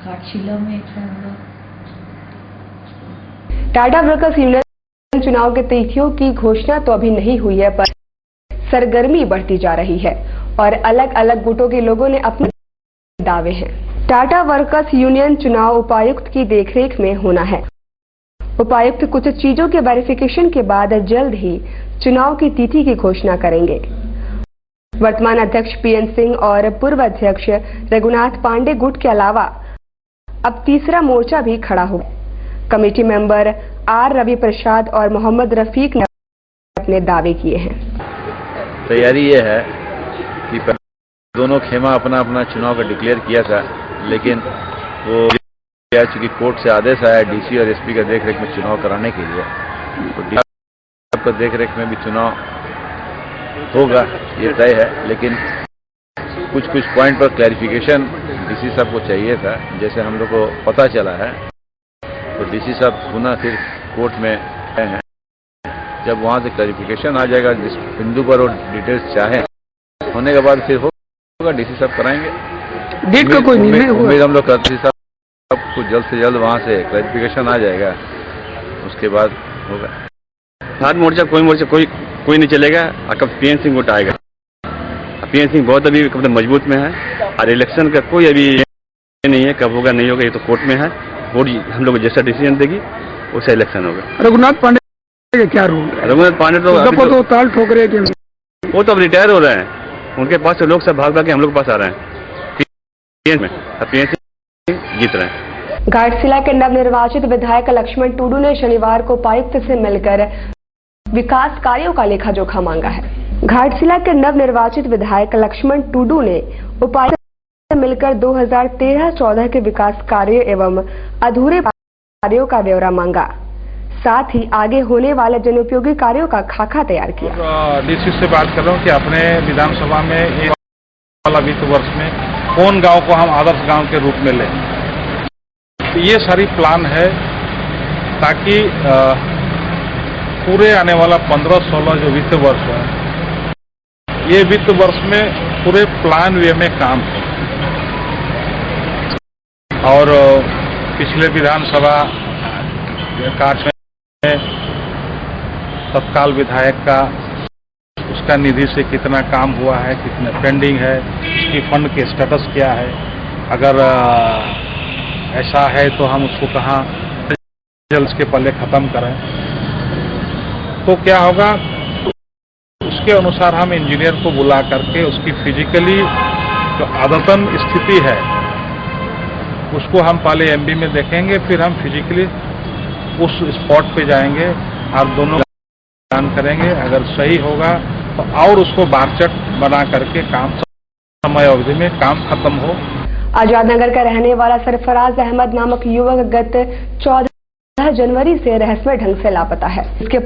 घाटशिला में Tata workers union चुनाव के तिथियों की घोषणा तो अभी नहीं हुई है, पर सरगर्मी बढ़ती जा रही है और अलग अलग गुटों के लोगों ने अपने दावे हैं। टाटा वर्कर्स यूनियन चुनाव उपायुक्त की देखरेख में होना है। उपायुक्त कुछ चीजों के वेरिफिकेशन के बाद जल्द ही चुनाव की तिथि की घोषणा करेंगे। वर्तमान अध्यक्ष पीएन सिंह और पूर्व अध्यक्ष रघुनाथ पांडे गुट के अलावा अब तीसरा मोर्चा भी खड़ा हो गया। कमेटी मेंबर आर रवि प्रसाद और मोहम्मद रफीक ने अपने दावे किए हैं। तैयारी ये है कि दोनों खेमा अपना अपना चुनाव का डिक्लेयर किया था, लेकिन वो चूंकि कोर्ट से आदेश आया डीसी और एसपी का देखरेख में चुनाव कराने के लिए, तो डीसी का देखरेख में भी चुनाव होगा, ये तय है। लेकिन कुछ पॉइंट पर क्लैरिफिकेशन डीसी साहब को चाहिए था। जैसे हम लोग को पता चला है तो डीसी साहब पुनः फिर कोर्ट में गए हैं। जब वहां से क्लैरिफिकेशन आ जाएगा जिस बिंदु पर वो डिटेल्स चाहे, होने के बाद फिर होगा, डीसी साहब कराएंगे। डेट का कोई निर्णय हुआ? उम्मीद हम लोग करते साहब को जल्द से जल्द वहां से क्लैरिफिकेशन आ जाएगा, उसके बाद होगा। हाथ मोर्चा कोई नहीं चलेगा। कब पीएन सिंह गुट आएगा। पीएन सिंह बहुत अभी मजबूत में है और इलेक्शन का कोई अभी नहीं है, कब होगा नहीं होगा ये तो कोर्ट में है। कोर्ट हम लोग जैसा डिसीजन देगी वैसा इलेक्शन होगा। रघुनाथ पांडे का क्या रोल? रघुनाथ पांडे तो ताल ठोक रहे हैं, वो तो अब रिटायर हो रहे हैं। उनके पास से लोग सब भाग के हम लोग के पास आ रहे हैं। पीएन सिंह जीत रहे हैं। घाटशिला के नवनिर्वाचित विधायक लक्ष्मण टुडू ने शनिवार को उपायुक्त से मिलकर विकास कार्यों का लेखा जोखा मांगा है। घाटशिला के नवनिर्वाचित विधायक लक्ष्मण टुडू ने उपायुक्त से मिलकर 2013-14 के विकास कार्य एवं अधूरे कार्यों का ब्यौरा मांगा, साथ ही आगे होने वाले जनोपयोगी कार्यों का खाका तैयार किया। डीसी से बात कर रहा हूँ कि अपने विधानसभा में एक वाला वित्त वर्ष में कौन गांव को हम आदर्श गांव के रूप में लें। ये सारी प्लान है ताकि पूरे आने वाला 15-16 जो वित्त वर्ष है, ये वित्त वर्ष में पूरे प्लान वे में काम हो। और पिछले विधानसभा कार्य में तत्काल विधायक का उसका निधि से कितना काम हुआ है, कितना पेंडिंग है, उसकी फंड के स्टेटस क्या है, अगर ऐसा है तो हम उसको कहाँ जल्द के पहले खत्म करें, तो क्या होगा। उसके अनुसार हम इंजीनियर को बुला करके उसकी फिजिकली जो आदतन स्थिति है उसको हम पहले एमबी में देखेंगे, फिर हम फिजिकली उस स्पॉट पे जाएंगे और दोनों जान करेंगे। अगर सही होगा तो और उसको बारचट बना करके काम समय अवधि में काम खत्म हो। आजाद नगर का रहने वाला सरफराज अहमद नामक युवक गत 14 जनवरी से रहस्यमय ढंग से लापता है। इसके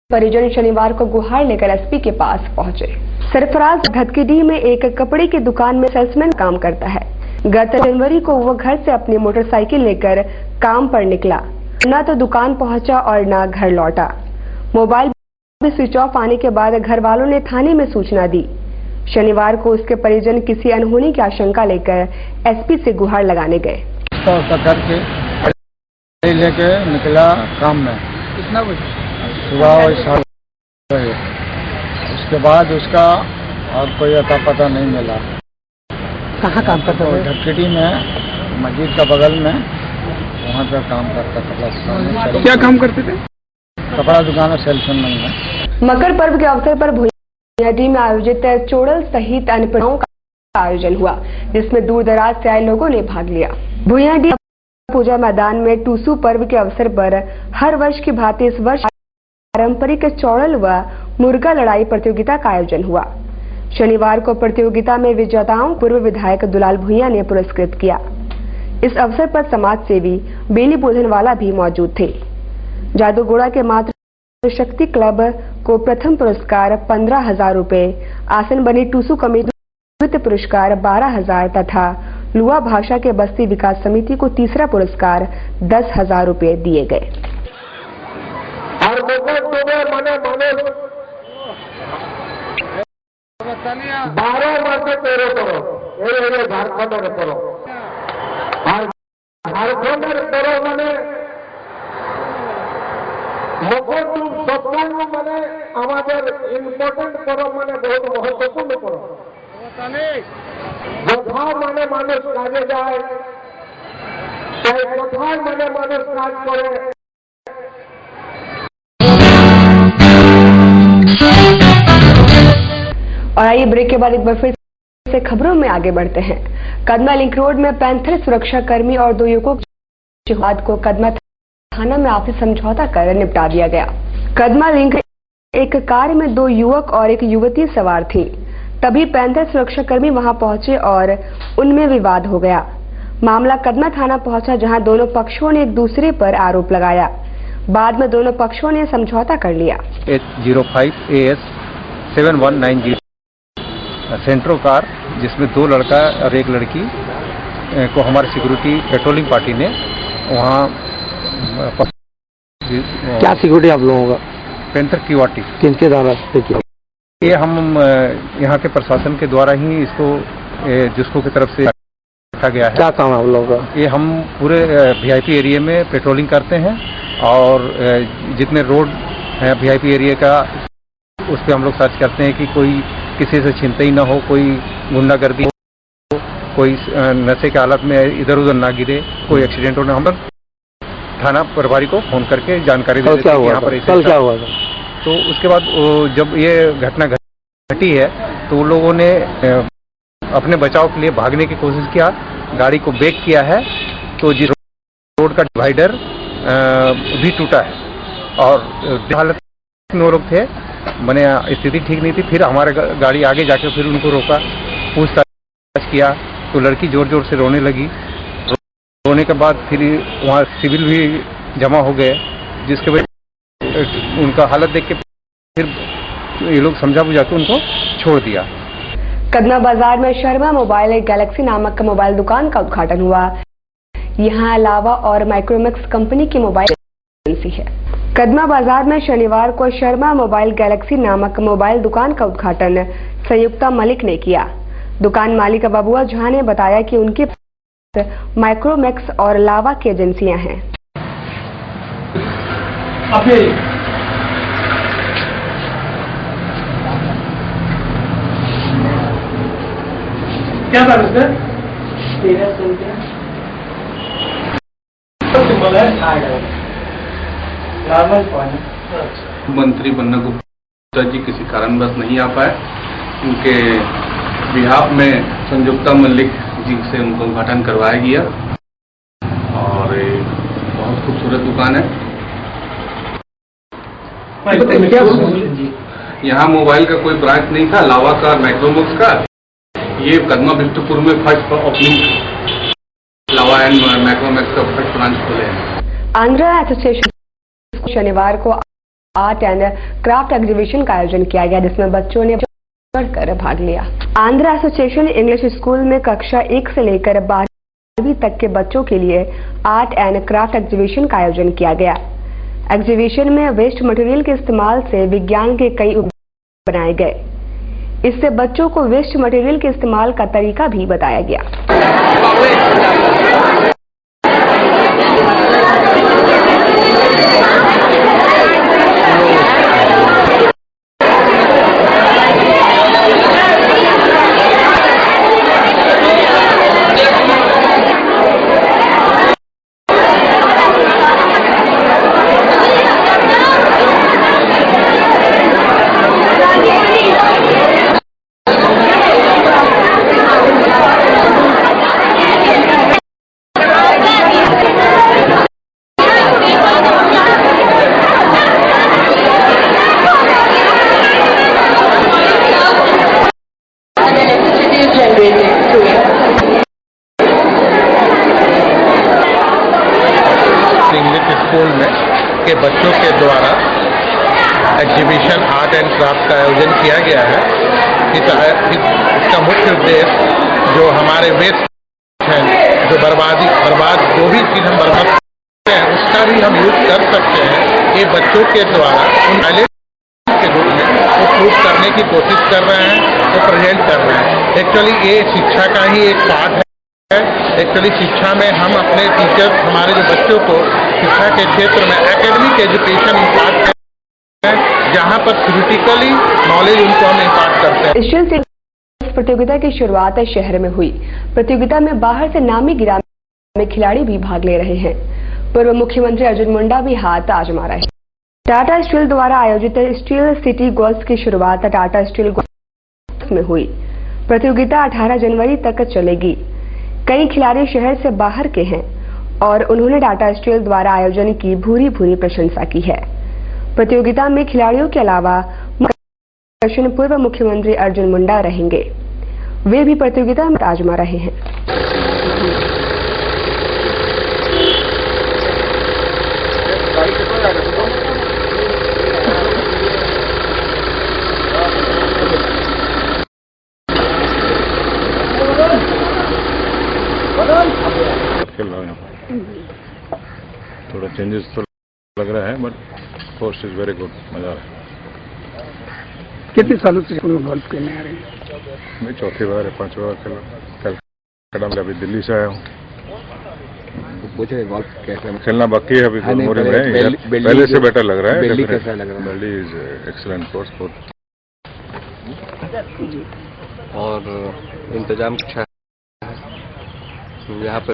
परिजन शनिवार को गुहार लेकर एसपी के पास पहुंचे। सरफराज धतकीडीह में एक कपड़े की दुकान में सेल्समैन काम करता है। गत जनवरी को वो घर से अपनी मोटरसाइकिल लेकर काम पर निकला, न तो दुकान पहुंचा और न घर लौटा। मोबाइल भी स्विच ऑफ आने के बाद घर वालों ने थाने में सूचना दी। शनिवार को उसके परिजन किसी अनहोनी की आशंका लेकर एसपी से गुहार लगाने गए। लेके निकला काम में, कितना बजे? सुबह 7 बजे। उसके बाद उसका और कोई अता पता नहीं मिला। कहाँ काम करता था? धतकीडीह में मस्जिद का बगल में, वहाँ पर काम करता था। क्या काम करते थे? कपड़ा दुकान और सेल्समैन में। मकर पर्व के अवसर पर भुइयाडीह में आयोजित चोड़ल सहित अन्य पर्वों का आयोजन हुआ, जिसमें दूर दराज से आए लोगों ने भाग लिया। भुइयाडीह पूजा मैदान में टूसू पर्व के अवसर पर हर वर्ष की भांति इस वर्ष पारंपरिक चौड़ल व मुर्गा लड़ाई प्रतियोगिता का आयोजन हुआ। शनिवार को प्रतियोगिता में विजेताओं पूर्व विधायक दुलाल भुइया ने पुरस्कृत किया। इस अवसर पर समाज सेवी बेली बोधनवाला भी मौजूद थे। जादूगोड़ा के मातृ शक्ति क्लब को प्रथम पुरस्कार 15,000 रुपए, आसन बनी टूसू कमेटी द्वितीय पुरस्कार 12,000 तथा लुआ भाषा के बस्ती विकास समिति को तीसरा पुरस्कार 10,000 रुपए दिए गए। और 12 वर्ष तेरे करो, झारखंड करो। ঝাড়খণ্ডের বড় মানে মকরদুল সপ্তাহ মানে আমাদের ইম্পর্টেন্ট পরব মানে বহুত মহত্বপূর্ণ পরব। কোথাও মানে মানুষ কাজে যায়, তাই কোথায় মানে মানুষ কাজ করে। और आइए ब्रेक के बाद एक बार फिर से खबरों में आगे बढ़ते हैं। कदमा लिंक रोड में 35 सुरक्षा कर्मी और 2 युवकों की वाद को कदमा थाना में आपसी समझौता कर निपटा दिया गया। कदमा लिंक एक कार में 2 युवक और एक युवती सवार थी। तभी 35 सुरक्षा कर्मी वहां पहुंचे और उनमें विवाद हो गया। मामला कदमा थाना पहुंचा, जहां दोनों पक्षों ने एक दूसरे पर आरोप लगाया। बाद में दोनों पक्षों ने समझौता कर लिया। 05 AS 7190 सेंट्रो कार, जिसमें 2 लड़का और 1 लड़की को हमारी सिक्योरिटी पेट्रोलिंग पार्टी ने वहाँ क्या सिक्योरिटी आप लोगों का? पेंथर की वाटी किनके द्वारा किया? ये हम यहाँ के प्रशासन के द्वारा ही इसको जिसको की तरफ से रखा गया है। क्या काम है आप लोगों का? ये हम पूरे VIP एरिया में पेट्रोलिंग करते हैं और जितने रोड हैं VIP एरिया का, उस पर हम लोग सर्च करते हैं कि कोई किसी से छिनतई ना हो, कोई गुंडागर्दी हो, कोई नशे के हालत में इधर उधर ना गिरे, कोई एक्सीडेंट हो ना। हम लोग थाना प्रभारी को फोन करके जानकारी दे देते हैं कि यहाँ पर कल क्या हुआ था? तो उसके बाद जब ये घटना घटी है तो उन लोगों ने अपने बचाव के लिए भागने की कोशिश किया, गाड़ी को ब्रेक किया है, तो जिस रोड का डिवाइडर भी टूटा है और हालत में वो लोग थे, मैंने स्थिति ठीक नहीं थी। फिर हमारे गाड़ी आगे जाके फिर उनको रोका, पूछताछ किया तो लड़की जोर जोर से रोने लगी। रोने के बाद फिर वहाँ सिविल भी जमा हो गए, जिसके वजह उनका हालत देख के फिर ये लोग समझा बुझा के उनको छोड़ दिया। कदमा बाजार में शर्मा मोबाइल गैलेक्सी नामक मोबाइल दुकान का उद्घाटन हुआ। यहाँ लावा और माइक्रोमैक्स कंपनी की मोबाइल एजेंसी है। कदमा बाजार में शनिवार को शर्मा मोबाइल गैलेक्सी नामक मोबाइल दुकान का उद्घाटन संयुक्ता मलिक ने किया। दुकान मालिक बबुआ झा ने बताया कि उनके पास माइक्रोमैक्स और लावा की एजेंसियां हैं। क्या था उससे? मंत्री बन्ना गुप्ता जी किसी कारणवश नहीं आ पाए। उनके बिहाफ में संयुक्ता मलिक जी से उनको उद्घाटन करवाया गया और बहुत खूबसूरत दुकान है। यहाँ मोबाइल का कोई ब्रांच नहीं था, लावा का माइक्रोमैक्स का। ये कदमा बिष्टुपुर में first opening lava and Micromax का फर्स्ट ब्रांच खोले हैं। आंध्रा एसोसिएशन शनिवार को आर्ट एंड क्राफ्ट एग्जीबिशन का आयोजन किया गया, जिसमें बच्चों ने बढ़कर भाग लिया। आंध्रा एसोसिएशन इंग्लिश स्कूल में कक्षा 1 से लेकर 12वीं तक के बच्चों के लिए आर्ट एंड क्राफ्ट एग्जीबिशन का आयोजन किया गया। एग्जीबिशन में वेस्ट मटेरियल के इस्तेमाल से विज्ञान के कई उपकरण बनाए गए। इससे बच्चों को वेस्ट मटेरियल के इस्तेमाल का तरीका भी बताया गया। स्कूल में के बच्चों के द्वारा एग्जीबिशन आर्ट एंड क्राफ्ट का आयोजन किया गया है। इसका मुख्य उद्देश्य जो हमारे वेस्ट हैं, जो बर्बाद जो भी चीज़ हम बर्बाद करते हैं उसका भी हम यूज कर सकते हैं। ये बच्चों के द्वारा उन के रूप में वो प्रूव करने की कोशिश कर रहे हैं, वो प्रेजेंट कर रहे हैं। एक्चुअली ये शिक्षा का ही एक पार्ट है। एक्चुअली शिक्षा में हम अपने टीचर्स हमारे जो बच्चों को शिक्षा के क्षेत्र में एकेडमिक एजुकेशन इम्पार्ट करते हैं, जहाँ पर थ्योरेटिकली नॉलेज उनको हम इम्पार्ट करते हैं। एशियन सिटी प्रतियोगिता की शुरुआत शहर में हुई। प्रतियोगिता में बाहर से नामी गिरामी खिलाड़ी भी भाग ले रहे हैं। पूर्व मुख्यमंत्री अर्जुन मुंडा भी हाथ आजमा रहे हैं। टाटा स्टील द्वारा आयोजित स्टील सिटी गोल्फ की शुरुआत टाटा स्टील गोल्फ में हुई। प्रतियोगिता 18 जनवरी तक चलेगी। कई खिलाड़ी शहर से बाहर के हैं और उन्होंने टाटा स्टील द्वारा आयोजन की भूरी भूरी प्रशंसा की है। प्रतियोगिता में खिलाड़ियों के अलावा आकर्षण पूर्व मुख्यमंत्री अर्जुन मुंडा रहेंगे। वे भी प्रतियोगिता में आजमा रहे हैं। खेल रहा हूँ यहाँ पर, थोड़ा चेंजेस तो लग रहा है, but course is very good, मजा आ रहा है। कितने सालों से गोल्फ खेलने आ रहे हैं? मैं चौथी बार है, 5वीं बार खेला। अभी दिल्ली से आया हूँ। पूछे गोल्फ कैसे खेलना बाकी है अभी, मेमोरी में पहले से बेटर लग रहा है। दिल्ली कैसा लग रहा है? दिल्ली इज एक्सीलेंट कोर्स बहुत। और इंतजाम अच्छा है यहाँ पर।